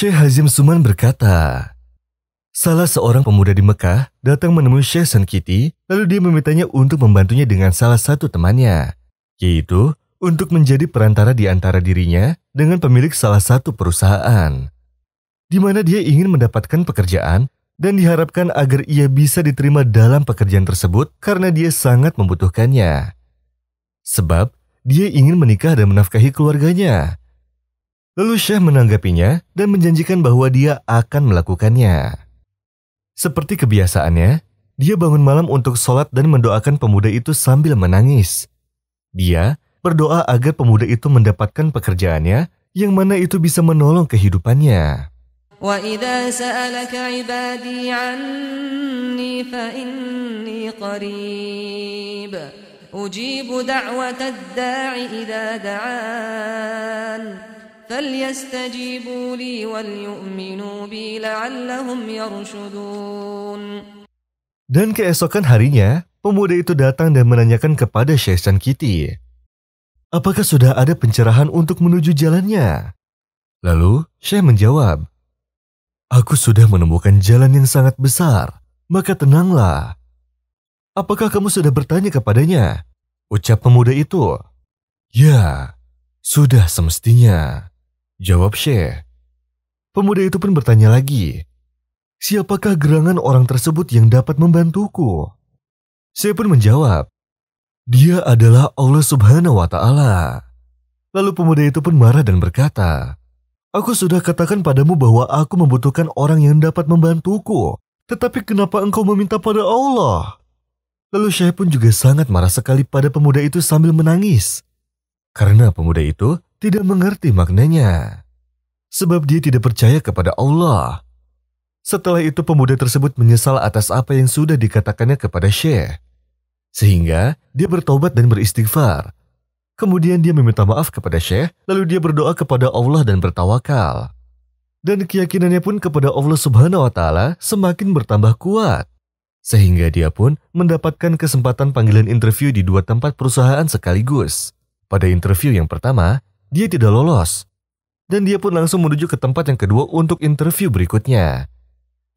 Syekh Hazim Suman berkata, salah seorang pemuda di Mekah datang menemui Syekh Sankiti, lalu dia memintanya untuk membantunya dengan salah satu temannya, yaitu untuk menjadi perantara di antara dirinya dengan pemilik salah satu perusahaan, di mana dia ingin mendapatkan pekerjaan dan diharapkan agar ia bisa diterima dalam pekerjaan tersebut karena dia sangat membutuhkannya. Sebab dia ingin menikah dan menafkahi keluarganya. Lalu Syekh menanggapinya dan menjanjikan bahwa dia akan melakukannya. Seperti kebiasaannya, dia bangun malam untuk sholat dan mendoakan pemuda itu sambil menangis. Dia berdoa agar pemuda itu mendapatkan pekerjaannya yang mana itu bisa menolong kehidupannya. وَإِذَا سَأَلَكَ عِبَادِي عَنِّي فَإِنِّي قَرِيبٌ أُجِيبُ دَعْوَةَ الدَّاعِ إِذَا دَعَانِ فَلْيَسْتَجِيبُوا لِي وَلْيُؤْمِنُوا بِي لَعَلَّهُمْ يَرْشُدُونَ. Dan keesokan harinya, pemuda itu datang dan menanyakan kepada Syekh Sankiti, apakah sudah ada pencerahan untuk menuju jalannya? Lalu Syekh menjawab, aku sudah menemukan jalan yang sangat besar, maka tenanglah. Apakah kamu sudah bertanya kepadanya? Ucap pemuda itu. Ya, sudah semestinya, jawab Syekh. Pemuda itu pun bertanya lagi, siapakah gerangan orang tersebut yang dapat membantuku? Syekh pun menjawab, dia adalah Allah Subhanahu wa Ta'ala. Lalu pemuda itu pun marah dan berkata, aku sudah katakan padamu bahwa aku membutuhkan orang yang dapat membantuku, tetapi kenapa engkau meminta pada Allah? Lalu Syekh pun juga sangat marah sekali pada pemuda itu sambil menangis, karena pemuda itu tidak mengerti maknanya, sebab dia tidak percaya kepada Allah. Setelah itu pemuda tersebut menyesal atas apa yang sudah dikatakannya kepada Syekh, sehingga dia bertobat dan beristighfar. Kemudian dia meminta maaf kepada Syekh, lalu dia berdoa kepada Allah dan bertawakal. Dan keyakinannya pun kepada Allah Subhanahu wa Ta'ala semakin bertambah kuat, sehingga dia pun mendapatkan kesempatan panggilan interview di 2 tempat perusahaan sekaligus. Pada interview yang pertama, dia tidak lolos, dan dia pun langsung menuju ke tempat yang kedua untuk interview berikutnya.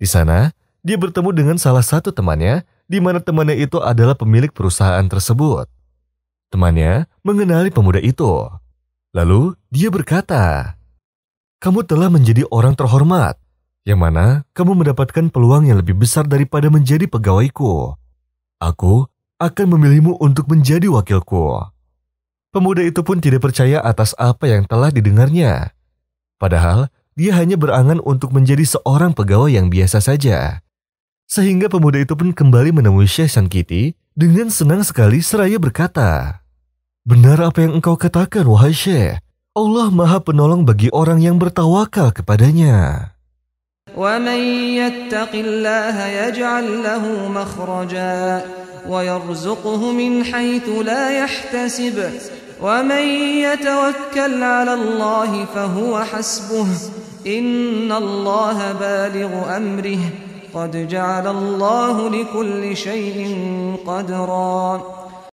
Di sana, dia bertemu dengan salah satu temannya, di mana temannya itu adalah pemilik perusahaan tersebut. Temannya mengenali pemuda itu. Lalu dia berkata, kamu telah menjadi orang terhormat, yang mana kamu mendapatkan peluang yang lebih besar daripada menjadi pegawaiku. Aku akan memilihmu untuk menjadi wakilku. Pemuda itu pun tidak percaya atas apa yang telah didengarnya. Padahal dia hanya berangan untuk menjadi seorang pegawai yang biasa saja. Sehingga pemuda itu pun kembali menemui Syekh Sankiti dengan senang sekali seraya berkata, benar apa yang engkau katakan, wahai Syekh. Allah Maha Penolong bagi orang yang bertawakal kepadanya. وَمَنْ يَتَّقِ اللَّهَ يَجْعَلْ لَهُ مَخْرَجًا وَيَرْزُقْهُ مِنْ حَيْثُ لَا يَحْتَسِبُ وَمَنْ يَتَوَكَّلْ عَلَى اللَّهِ فَهُوَ حَسْبُهُ إِنَّ اللَّهَ بَالِغُ أَمْرِهِ قَدْ جَعَلَ اللَّهُ لِكُلِّ شَيْءٍ قَدْرًا.